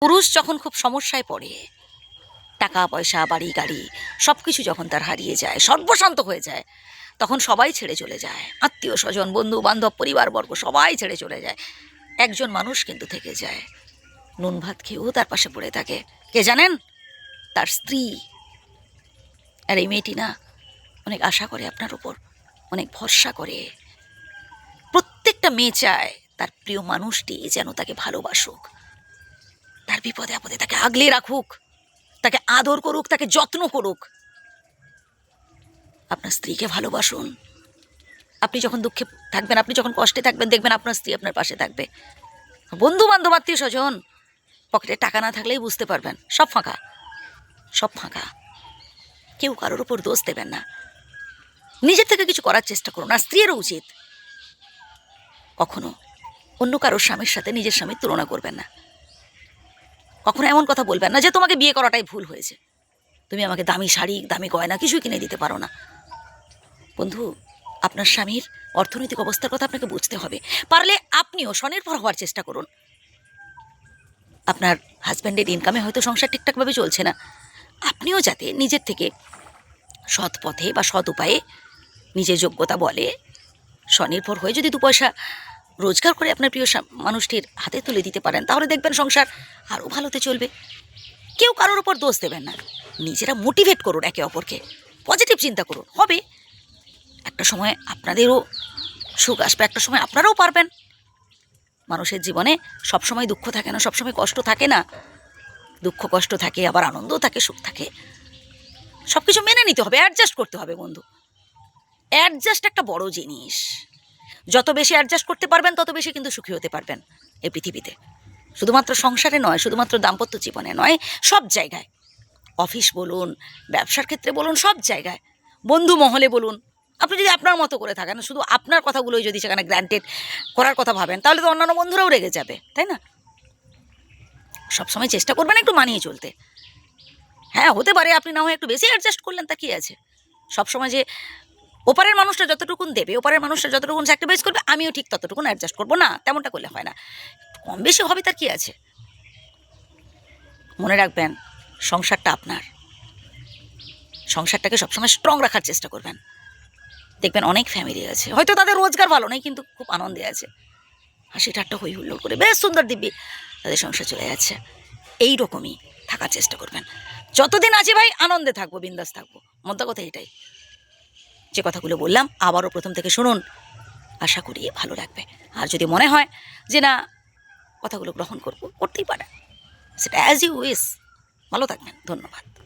পুরুষ যখন খুব সমস্যায় পড়ে, টাকা পয়সা বাড়ি গাড়ি সব কিছু যখন তার হারিয়ে যায়, সর্বশান্ত হয়ে যায়, তখন সবাই ছেড়ে চলে যায়। আত্মীয় স্বজন, বন্ধু বান্ধব, পরিবারবর্গ সবাই ছেড়ে চলে যায়। একজন মানুষ কিন্তু থেকে যায়, নুন ভাত খেয়েও তার পাশে পড়ে থাকে। কে জানেন? তার স্ত্রী। আর এই মেয়েটি না অনেক আশা করে আপনার উপর, অনেক ভরসা করে। প্রত্যেকটা মেয়ে চায় তার প্রিয় মানুষটি যেন তাকে ভালোবাসুক, তার বিপদে আপদে তাকে আগলে রাখুক, তাকে আদর করুক, তাকে যত্ন করুক। আপনার স্ত্রীকে ভালোবাসুন। আপনি যখন দুঃখে থাকবেন, আপনি যখন কষ্টে থাকবেন, দেখবেন আপনার স্ত্রী আপনার পাশে থাকবে। বন্ধু বান্ধব, আত্মীয় স্বজন, পকেটে টাকা না থাকলেই বুঝতে পারবেন সব ফাঁকা, সব ফাঁকা। কেউ কারোর উপর দোষ দেবেন না, নিজের থেকে কিছু করার চেষ্টা করুন। আর স্ত্রীরও উচিত কখনো অন্য কারোর স্বামীর সাথে নিজের স্বামীর তুলনা করবেন না। কখনো এমন কথা বলবেন না যে তোমাকে বিয়ে করাটাই ভুল হয়েছে, তুমি আমাকে দামি শাড়ি দামি গয়না কিছুই কিনে দিতে পারো না। বন্ধু, আপনার স্বামীর অর্থনৈতিক অবস্থার কথা আপনাকে বুঝতে হবে। পারলে আপনিও স্বনির্ভর হওয়ার চেষ্টা করুন। আপনার হাজব্যান্ডের ইনকামে হয়তো সংসার ঠিকঠাকভাবে চলছে না, আপনিও যাতে নিজের থেকে সৎ পথে বা সৎ উপায়ে নিজের যোগ্যতা বলে স্বনির্ভর হয়ে যদি 2 পয়সা রোজগার করে আপনার প্রিয় মানুষটির হাতে তুলে দিতে পারেন, তাহলে দেখবেন সংসার আরও ভালোতে চলবে। কেউ কারোর উপর দোষ দেবেন না, নিজেরা মোটিভেট করুন একে অপরকে, পজিটিভ চিন্তা করুন। হবে একটা সময় আপনাদেরও সুখ আসবে, একটা সময় আপনারাও পারবেন। মানুষের জীবনে সবসময় দুঃখ থাকে না, সবসময় কষ্ট থাকে না। দুঃখ কষ্ট থাকে, আবার আনন্দও থাকে, সুখ থাকে। সব কিছু মেনে নিতে হবে, অ্যাডজাস্ট করতে হবে বন্ধু। অ্যাডজাস্ট একটা বড় জিনিস। যত বেশি অ্যাডজাস্ট করতে পারবেন তত বেশি কিন্তু সুখী হতে পারবেন এই পৃথিবীতে। শুধুমাত্র সংসারে নয়, শুধুমাত্র দাম্পত্য জীবনে নয়, সব জায়গায়। অফিস বলুন, ব্যবসার ক্ষেত্রে বলুন, সব জায়গায়, বন্ধু মহলে বলুন। আপনি যদি আপনার মতো করে থাকেন, শুধু আপনার কথাগুলোই যদি সেখানে গ্র্যান্টেড করার কথা ভাবেন, তাহলে তো অন্যান্য বন্ধুরাও রেগে যাবে, তাই না? সবসময় চেষ্টা করবেন একটু মানিয়ে চলতে। হ্যাঁ, হতে পারে আপনি না হয় একটু বেশি অ্যাডজাস্ট করলেন, তা কী আছে? সবসময় যে ওপারের মানুষটা যতটুকুন দেবে, ওপারের মানুষটা যতটুকুন স্যাক্রিফাইস করবে, আমিও ঠিক ততটুকুন অ্যাডজাস্ট করবো না, তেমনটা করলে হয় না। কম বেশি হবে, তার কী আছে? মনে রাখবেন, সংসারটা আপনার। সংসারটাকে সবসময় স্ট্রং রাখার চেষ্টা করবেন। দেখবেন অনেক ফ্যামিলি আছে, হয়তো তাদের রোজগার ভালো নেই, কিন্তু খুব আনন্দে আছে, হাসি ঠাট্টা হই হুল্লোড় করে বেশ সুন্দর দিব্যি তাদের সংসার চলে যাচ্ছে। এই রকমই থাকার চেষ্টা করবেন। যতদিন আছে ভাই, আনন্দে থাকবো, বিন্দাস থাকবো। মোদ্দা কথা এটাই। যে কথাগুলো বললাম আবারও প্রথম থেকে শুনুন, আশা করি ভালো লাগবে। আর যদি মনে হয় যে না, কথাগুলো গ্রহণ করতেই পারেন, সেটা অ্যাজ ইউ উইশ। ভালো থাকবেন, ধন্যবাদ।